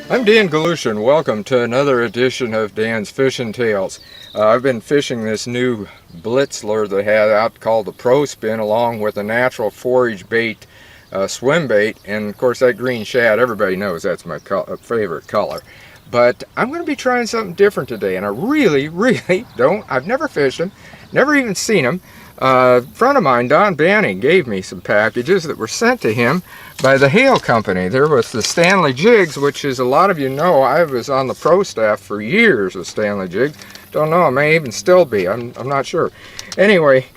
I'm Dan Galusha. Welcome to another edition of Dan's Fishing Tales. I've been fishing this new blitz lure they had out called the Pro Spin, along with a natural forage bait, swim bait, and of course that green shad, everybody knows that's my favorite color. But I'm going to be trying something different today, and I really I've never fished them, never even seen them. A friend of mine, Don Banning, gave me some packages that were sent to him by the Hale company. There was the Stanley Jigs, which, as a lot of you know, I was on the pro staff for years with Stanley Jigs. Don't know, I may even still be, I'm not sure. Anyway,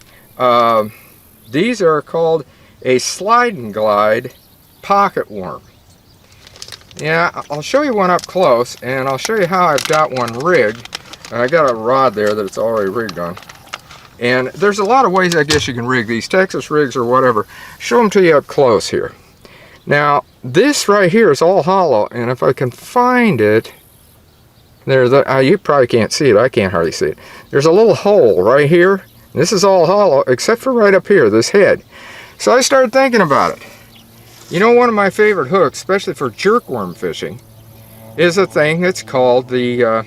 these are called a slide and glide pocket worm. Yeah, I'll show you one up close, and I'll show you how I've got one rigged. And I got a rod there that it's already rigged on. And there's a lot of ways I guess you can rig these, Texas rigs or whatever. Show them to you up close here. Now, this right here is all hollow, and if I can find it, you probably can't see it, I can't hardly see it. There's a little hole right here. This is all hollow, except for right up here, this head. So I started thinking about it. You know, one of my favorite hooks, especially for jerkworm fishing, is a thing that's called the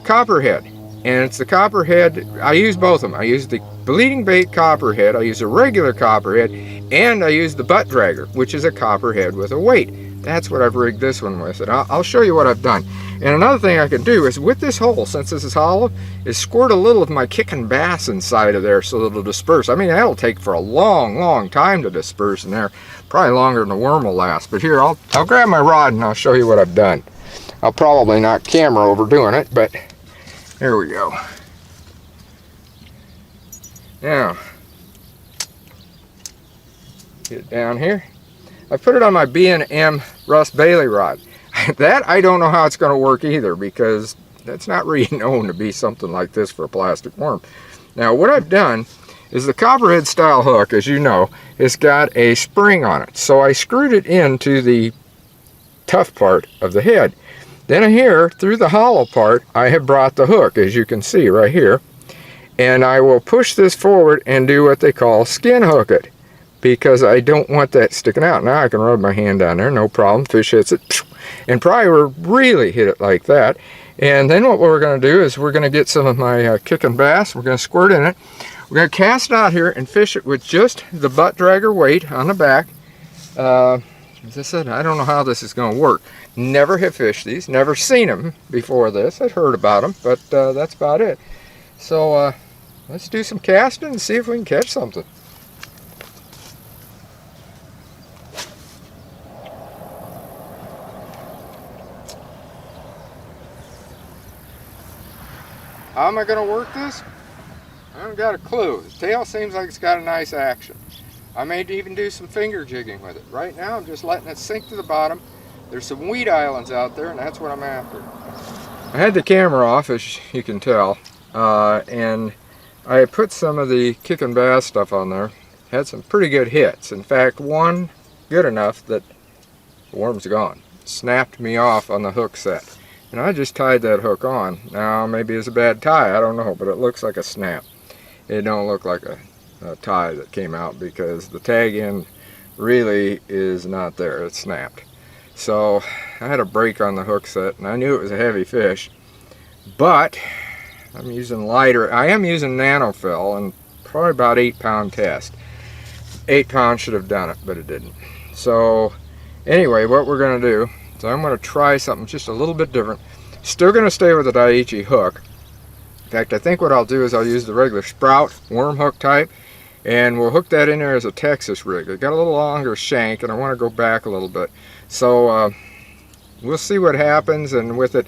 copperhead. And it's the copperhead. I use both of them. I use the bleeding bait copperhead, I use a regular copperhead, and I use the butt dragger, which is a copperhead with a weight. That's what I've rigged this one with, and I'll show you what I've done. And another thing I can do is, with this hole, since this is hollow, is squirt a little of my kicking bass inside of there so that it'll disperse. I mean, that'll take for a long time to disperse in there, probably longer than the worm will last. But here, I'll grab my rod and I'll show you what I've done. I'll probably not camera overdoing it, but there we go. Now, get it down here. I put it on my B&M Russ Bailey rod. That I don't know how it's going to work either, because that's not really known to be something like this for a plastic worm. Now, what I've done is the copperhead style hook, as you know, has got a spring on it. So I screwed it into the tough part of the head. Then here, through the hollow part, I have brought the hook, as you can see right here. And I will push this forward and do what they call skin hook it, because I don't want that sticking out. Now I can rub my hand down there, no problem. Fish hits it, and probably will really hit it like that. And then what we're going to do is we're going to get some of my kicking bass. We're going to squirt in it. We're going to cast it out here and fish it with just the butt dragger weight on the back. As I said, I don't know how this is going to work. Never have fished these, never seen them before this. I'd heard about them, but that's about it. So let's do some casting and see if we can catch something. How am I going to work this? I haven't got a clue. The tail seems like it's got a nice action. I may even do some finger jigging with it. Right now I'm just letting it sink to the bottom. There's some weed islands out there, and that's what I'm after. I had the camera off, as you can tell, and I put some of the kicking bass stuff on there. Had some pretty good hits. In fact, one good enough that the worm's gone. Snapped me off on the hook set. And I just tied that hook on. Now, maybe it's a bad tie, I don't know, but it looks like a snap. It don't look like a tie that came out, because the tag end really is not there. It's snapped. So I had a break on the hook set, and I knew it was a heavy fish, but I'm using lighter. I am using nanofill, and probably about 8-pound test. 8 pounds should have done it, but it didn't. So anyway, what we're going to do, so I'm going to try something just a little bit different. Still going to stay with the Daiichi hook. In fact, I think what I'll do is I'll use the regular sprout worm hook type, and we'll hook that in there as a Texas rig. It's got a little longer shank, and I want to go back a little bit. So we'll see what happens, and with it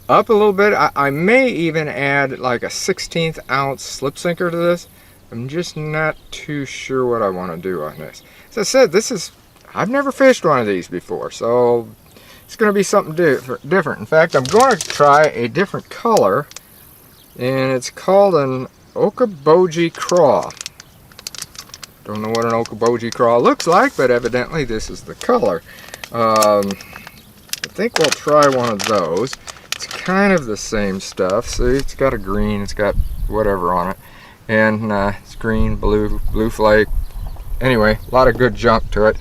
up a little bit, I may even add like a 1/16 ounce slip sinker to this. I'm just not too sure what I want to do on this. As I said, I've never fished one of these before, so it's going to be something different. In fact, I'm going to try a different color, and it's called an Okoboji Craw. Don't know what an Okoboji Craw looks like, but evidently this is the color. I think we'll try one of those. It's kind of the same stuff. See, it's got a green, it's got whatever on it, and it's green, blue flake. Anyway, a lot of good junk to it.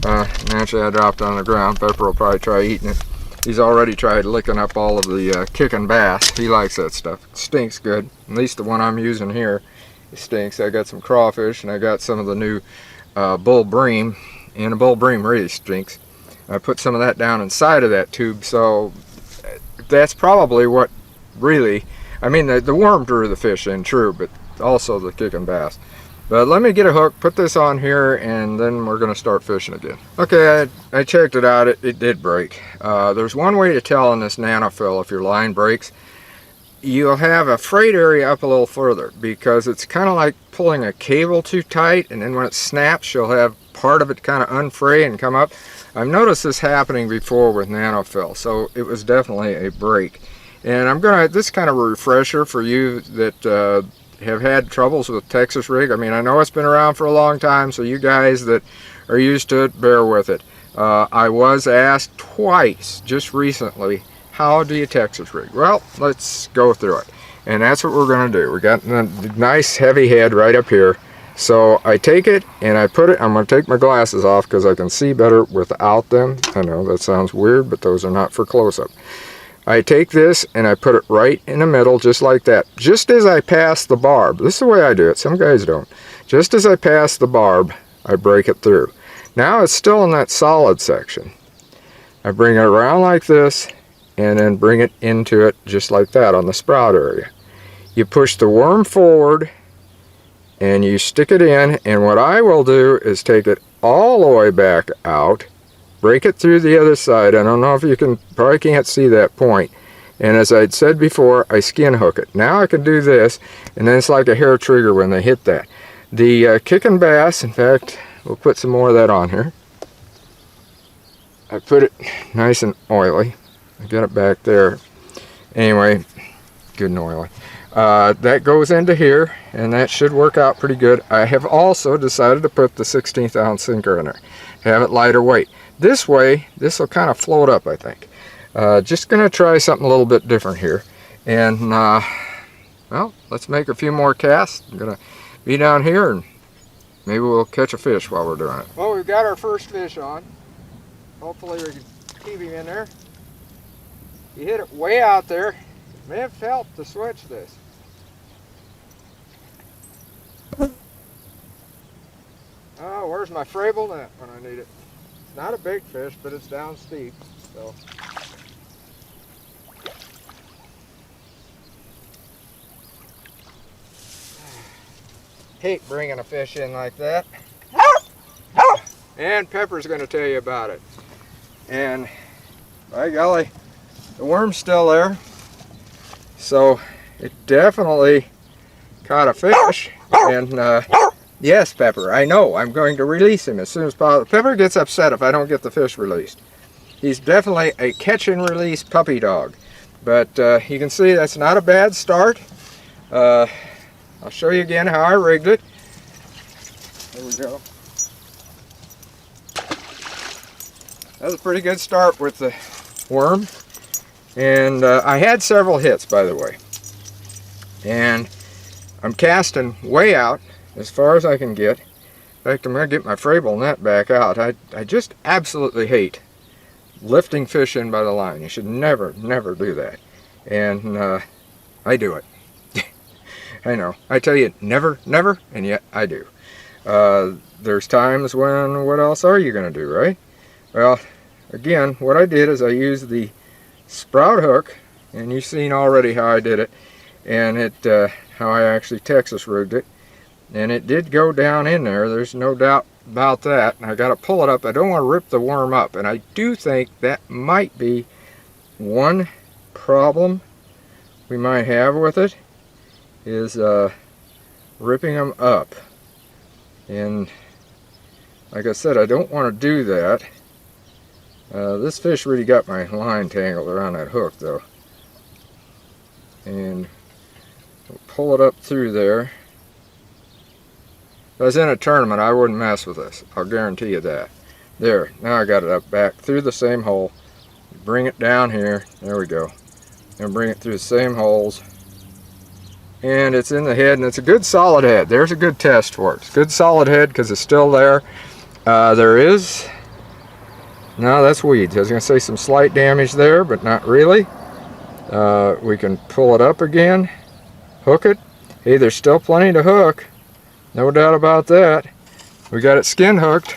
Naturally, I dropped it on the ground. Pepper will probably try eating it. He's already tried licking up all of the kicking bass. He likes that stuff. It stinks good. At least the one I'm using here, it stinks. I got some crawfish and I got some of the new bull bream, and the bull bream really stinks. I put some of that down inside of that tube, so that's probably what really, I mean, the worm drew the fish in, true, but also the kicking bass. But let me get a hook, put this on here, and then we're going to start fishing again. Okay, I checked it out. It did break. There's one way to tell in this nanofill if your line breaks. You'll have a frayed area up a little further because it's kind of like pulling a cable too tight, and then when it snaps, you'll have part of it kind of unfray and come up. I've noticed this happening before with nanofill, so it was definitely a break. And I'm going to, this is kind of a refresher for you that have had troubles with Texas rig. I mean, I know it's been around for a long time, so you guys that are used to it, bear with it. I was asked twice just recently, how do you Texas rig? Well, let's go through it. And that's what we're going to do. We got a nice heavy head right up here. So I take it and I put it, I'm going to take my glasses off because I can see better without them. I know that sounds weird, but those are not for close-up. I take this and I put it right in the middle, just like that. Just as I pass the barb, this is the way I do it, some guys don't. Just as I pass the barb, I break it through. Now it's still in that solid section. I bring it around like this and then bring it into it just like that on the sprout area. You push the worm forward and you stick it in, and what I will do is take it all the way back out, break it through the other side. I don't know if you can, probably can't see that point. And as I'd said before, I skin hook it. Now I can do this, and then it's like a hair trigger when they hit that. The kicking bass, in fact, we'll put some more of that on here. I put it nice and oily. I got it back there. Anyway, good and oily. That goes into here, and that should work out pretty good. I have also decided to put the 16th ounce sinker in there, have it lighter weight. This way, this will kind of float up, I think. Just going to try something a little bit different here. And, well, let's make a few more casts. I'm going to be down here, and maybe we'll catch a fish while we're doing it. Well, we've got our first fish on. Hopefully we can keep him in there. You hit it way out there. May have helped to switch this. Oh, where's my Frable net when I need it? It's not a big fish, but it's down steep, so. Hate bringing a fish in like that. And Pepper's going to tell you about it. And by golly, the worm's still there. So it definitely caught a fish. And yes, Pepper, I know. I'm going to release him as soon as possible. Pepper gets upset if I don't get the fish released. He's definitely a catch and release puppy dog. But you can see that's not a bad start. I'll show you again how I rigged it. There we go. That was a pretty good start with the worm. And I had several hits, by the way. And I'm casting way out as far as I can get. In fact, I'm going to get my Frable net back out. I just absolutely hate lifting fish in by the line. You should never, never do that. And I do it. I know. I tell you, never, never, and yet I do. There's times when, what else are you going to do, right? Well, again, what I did is I used the sprout hook, and you've seen already how I did it, and how I actually Texas rigged it, and it did go down in there. There's no doubt about that. And I got to pull it up. I don't want to rip the worm up, and I do think that might be one problem we might have with it, is ripping them up. And like I said, I don't want to do that. This fish really got my line tangled around that hook though. And we'll pull it up through there. If I was in a tournament, I wouldn't mess with this. I'll guarantee you that. There, now I got it up back through the same hole. Bring it down here. There we go. And bring it through the same holes. And it's in the head, and it's a good solid head. There's a good test for it. It's a good solid head because it's still there. There is No, that's weeds. I was going to say some slight damage there, but not really. We can pull it up again, hook it. Hey, there's still plenty to hook, no doubt about that. We got it skin hooked,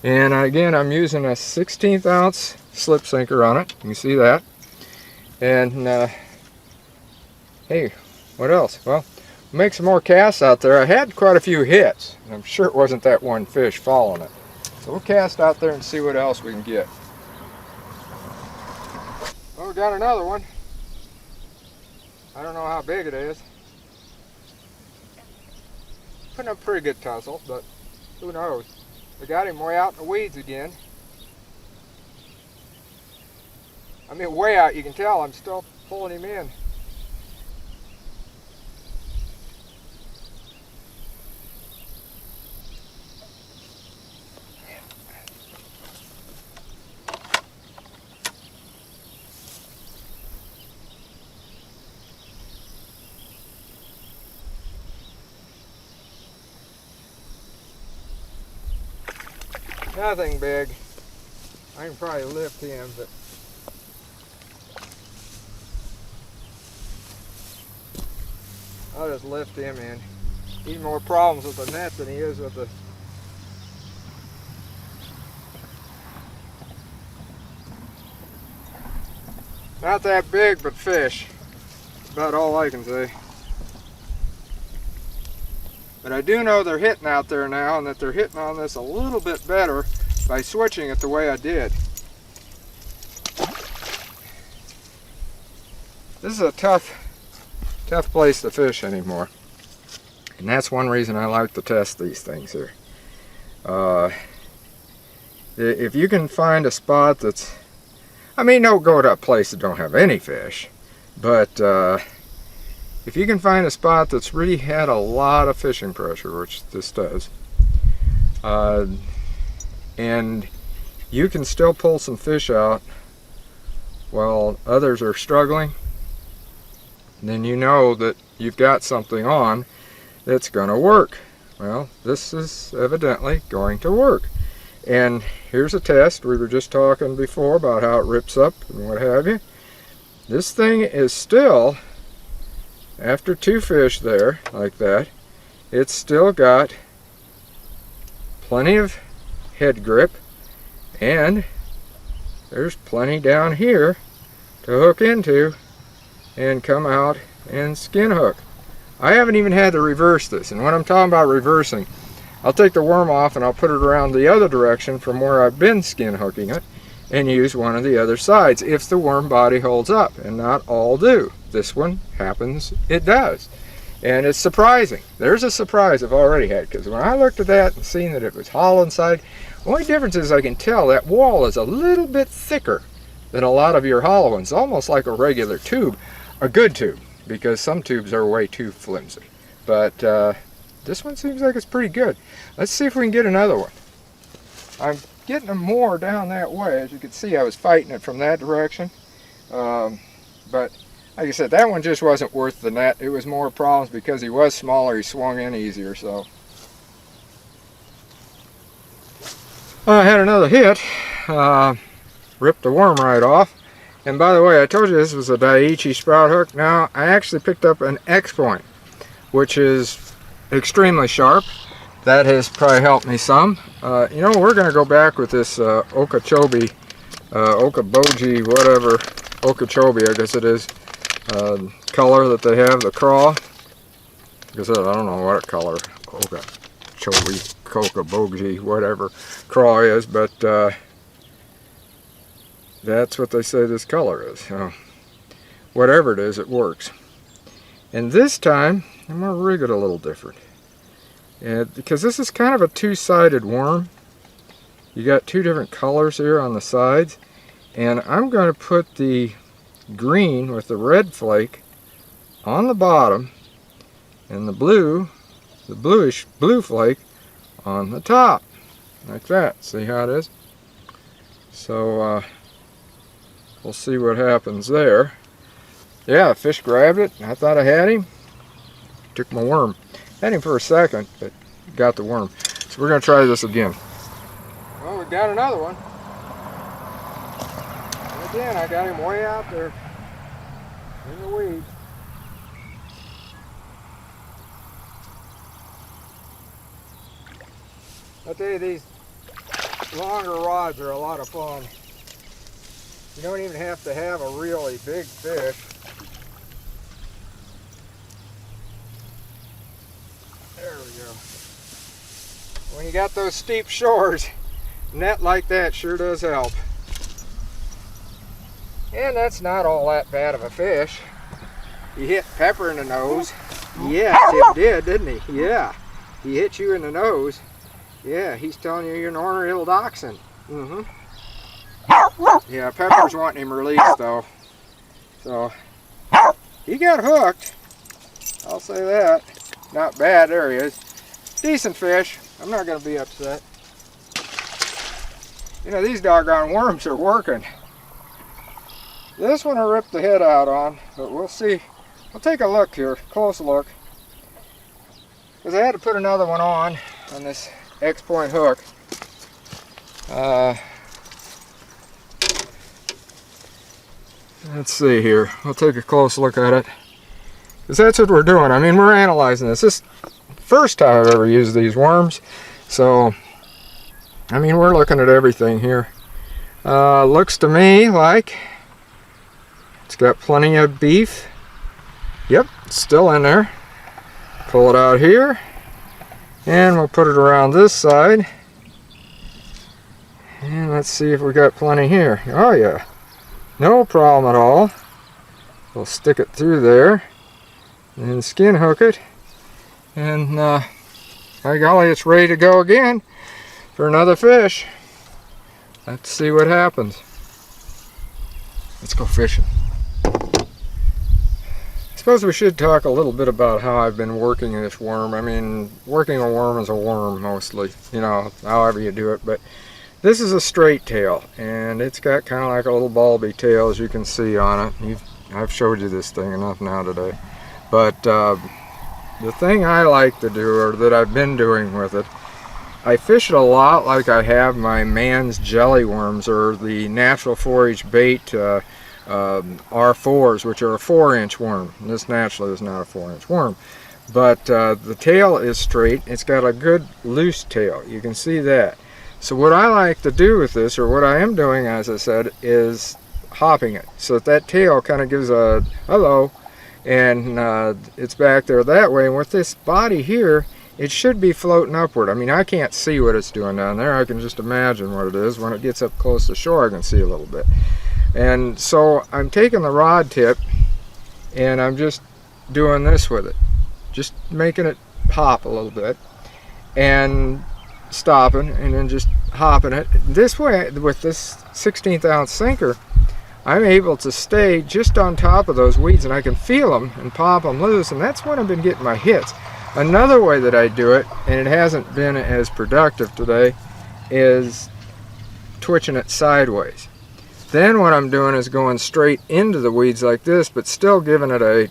and again, I'm using a 1/16 ounce slip sinker on it. You can see that. And hey, what else? Well, make some more casts out there. I had quite a few hits. I'm sure it wasn't that one fish following it. So we'll cast out there and see what else we can get. Oh, we got another one. I don't know how big it is. Putting up a pretty good tussle, but who knows? We got him way out in the weeds again. I mean, way out. You can tell I'm still pulling him in. Nothing big. I can probably lift him, but I'll just lift him in. He's more problems with the net than he is with the... Not that big, but fish. About all I can say. But I do know they're hitting out there now, and that they're hitting on this a little bit better by switching it the way I did. This is a tough place to fish anymore. And that's one reason I like to test these things here. If you can find a spot that's... I mean, don't go to a place that don't have any fish. But if you can find a spot that's really had a lot of fishing pressure, which this does, and you can still pull some fish out while others are struggling, then you know that you've got something on that's going to work. Well, this is evidently going to work. And here's a test. We were just talking before about how it rips up and what have you. This thing is still, after 2 fish there, like that, it's still got plenty of head grip, and there's plenty down here to hook into and come out and skin hook. I haven't even had to reverse this, and when I'm talking about reversing, I'll take the worm off and I'll put it around the other direction from where I've been skin hooking it and use one of the other sides if the worm body holds up, and not all do. This one happens, it does. And it's surprising. There's a surprise I've already had, because when I looked at that and seen that it was hollow inside, the only difference is I can tell that wall is a little bit thicker than a lot of your hollow ones, almost like a regular tube, a good tube, because some tubes are way too flimsy. But this one seems like it's pretty good. Let's see if we can get another one. I'm getting them more down that way. As you can see, I was fighting it from that direction. But like I said, that one just wasn't worth the net. It was more problems because he was smaller, he swung in easier. So I had another hit. Ripped the worm right off. And by the way, I told you this was a Daiichi sprout hook. Now, I actually picked up an X-point, which is extremely sharp. That has probably helped me some. You know, we're going to go back with this Okeechobee, Okeboji, whatever, Okeechobee, I guess it is, color that they have, the craw. Like I said, I don't know what color Okeechobee, Okeboji, whatever craw is, but that's what they say this color is. Whatever it is, it works. And this time, I'm going to rig it a little different. Because this is kind of a two-sided worm. You got 2 different colors here on the sides. And I'm going to put the green with the red flake on the bottom, and the bluish blue flake on the top. Like that. See how it is? So, we'll see what happens there. Yeah, fish grabbed it. I thought I had him. Took my worm. Had him for a second, but got the worm. So we're going to try this again. Well, we got another one. Again, I got him way out there in the weeds. I'll tell you, these longer rods are a lot of fun. You don't even have to have a really big fish. There we go. When you got those steep shores, a net like that sure does help. And that's not all that bad of a fish. He hit Pepper in the nose. Yes, it did, didn't he? Yeah, he hit you in the nose. Yeah, he's telling you you're an ornery little dachshund. Yeah, Pepper's wanting him released though. So, he got hooked. I'll say that. Not bad, there he is. Decent fish. I'm not going to be upset. You know, these doggone worms are working. This one I ripped the head out on, but we'll see. We'll take a look here, close look. Because I had to put another one on this X-point hook. Let's see here. We'll take a close look at it. Because that's what we're doing. I mean, we're analyzing this. This is the first time I've ever used these worms. So, I mean, we're looking at everything here. Looks to me like it's got plenty of beef. Yep, it's still in there. Pull it out here. And we'll put it around this side. And let's see if we got plenty here. Oh yeah, no problem at all. We'll stick it through there and skin hook it. And by golly, it's ready to go again for another fish. Let's see what happens. Let's go fishing. I suppose we should talk a little bit about how I've been working this worm. I mean, working a worm is a worm mostly, you know, however you do it. But this is a straight tail, and it's got kind of like a little bulby tail, as you can see on it. I've showed you this thing enough now today. But the thing I like to do, or that I've been doing with it, I fish it a lot like I have my Mann's jelly worms, or the natural forage bait R4s, which are a 4-inch worm. This naturally is not a 4-inch worm, but the tail is straight. It's got a good loose tail. You can see that. So what I like to do with this, or what I am doing, as I said, is hopping it so that tail kind of gives a hello, and it's back there that way. And with this body here, it should be floating upward. I mean, I can't see what it's doing down there. I can just imagine what it is. When it gets up close to shore, I can see a little bit. And so I'm taking the rod tip and I'm just doing this with it, just making it hop a little bit and stopping, and then just hopping it. This way, with this 1/16 ounce sinker, I'm able to stay just on top of those weeds, and I can feel them and pop them loose, and that's when I've been getting my hits. Another way that I do it, and it hasn't been as productive today, is twitching it sideways. Then what I'm doing is going straight into the weeds like this, but still giving it a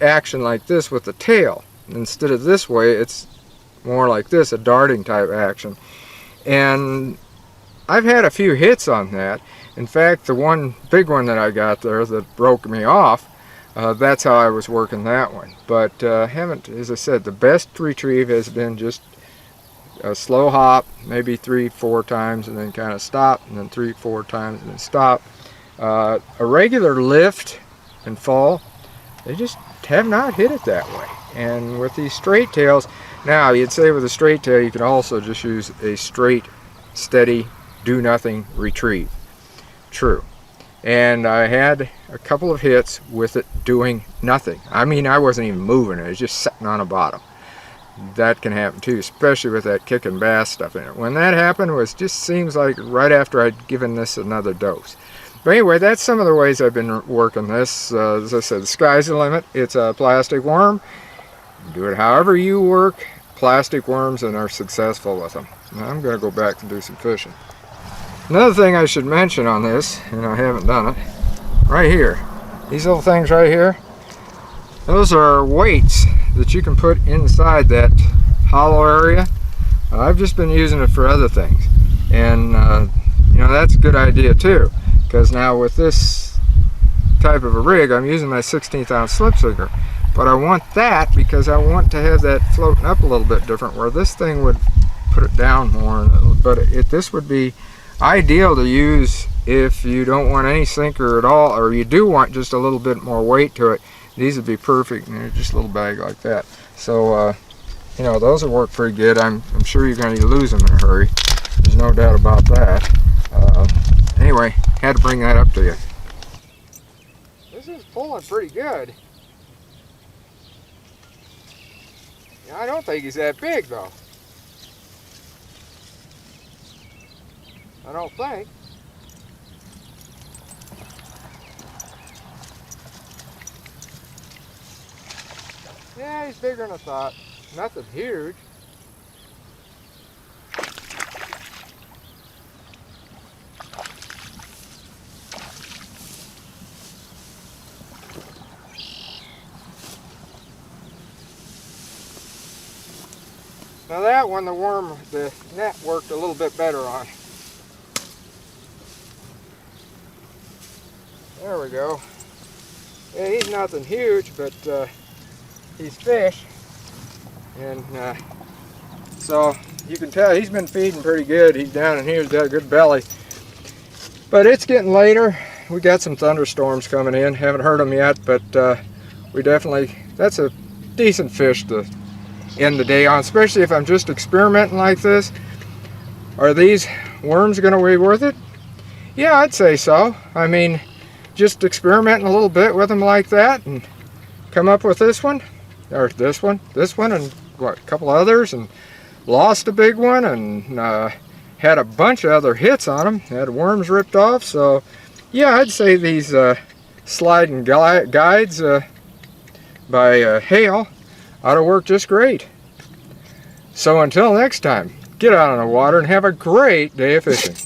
action like this with the tail. Instead of this way, it's more like this, a darting type action. And I've had a few hits on that. In fact, the one big one that I got there that broke me off, that's how I was working that one. But haven't, as I said, the best retrieve has been just a slow hop, maybe 3-4 times, and then kind of stop, and then 3-4 times and then stop. A regular lift and fall, they just have not hit it that way. And with these straight tails, now you'd say with a straight tail you could also just use a straight, steady, do nothing retrieve. True. And I had a couple of hits with it doing nothing. I mean, I wasn't even moving it, it was just sitting on the bottom. That can happen too, especially with that kicking bass stuff in it. When that happened, it just seems like right after I'd given this another dose. But anyway, that's some of the ways I've been working this. As I said, the sky's the limit. It's a plastic worm. Do it however you work plastic worms and are successful with them. Now I'm going to go back and do some fishing. Another thing I should mention on this, and I haven't done it, right here. These little things right here, those are weights that you can put inside that hollow area. I've just been using it for other things, and you know, that's a good idea too, because now with this type of a rig, I'm using my 16th ounce slip sinker. But I want that because I want to have that floating up a little bit different, where this thing would put it down more. But this would be ideal to use if you don't want any sinker at all, or you do want just a little bit more weight to it. These would be perfect, and they're just a little bag like that. So you know, those will work pretty good. I'm sure you're going to lose them in a hurry. There's no doubt about that. Anyway, had to bring that up to you. This is pulling pretty good. I don't think he's that big though. I don't think. Yeah, he's bigger than I thought. Nothing huge. Now that one, the net worked a little bit better on. There we go. Yeah, he's nothing huge, but he's fish. And so you can tell he's been feeding pretty good. He's down in here, he's got a good belly. But it's getting later. We got some thunderstorms coming in. Haven't heard them yet, but we definitely, that's a decent fish to end the day on, especially if I'm just experimenting like this. Are these worms going to be worth it? Yeah, I'd say so. I mean, just experimenting a little bit with them like that and come up with this one, or this one, and what, a couple others, and lost a big one, and had a bunch of other hits on them, had worms ripped off. So yeah, I'd say these sliding guides by Hale ought to work just great. So until next time, get out on the water and have a great day of fishing.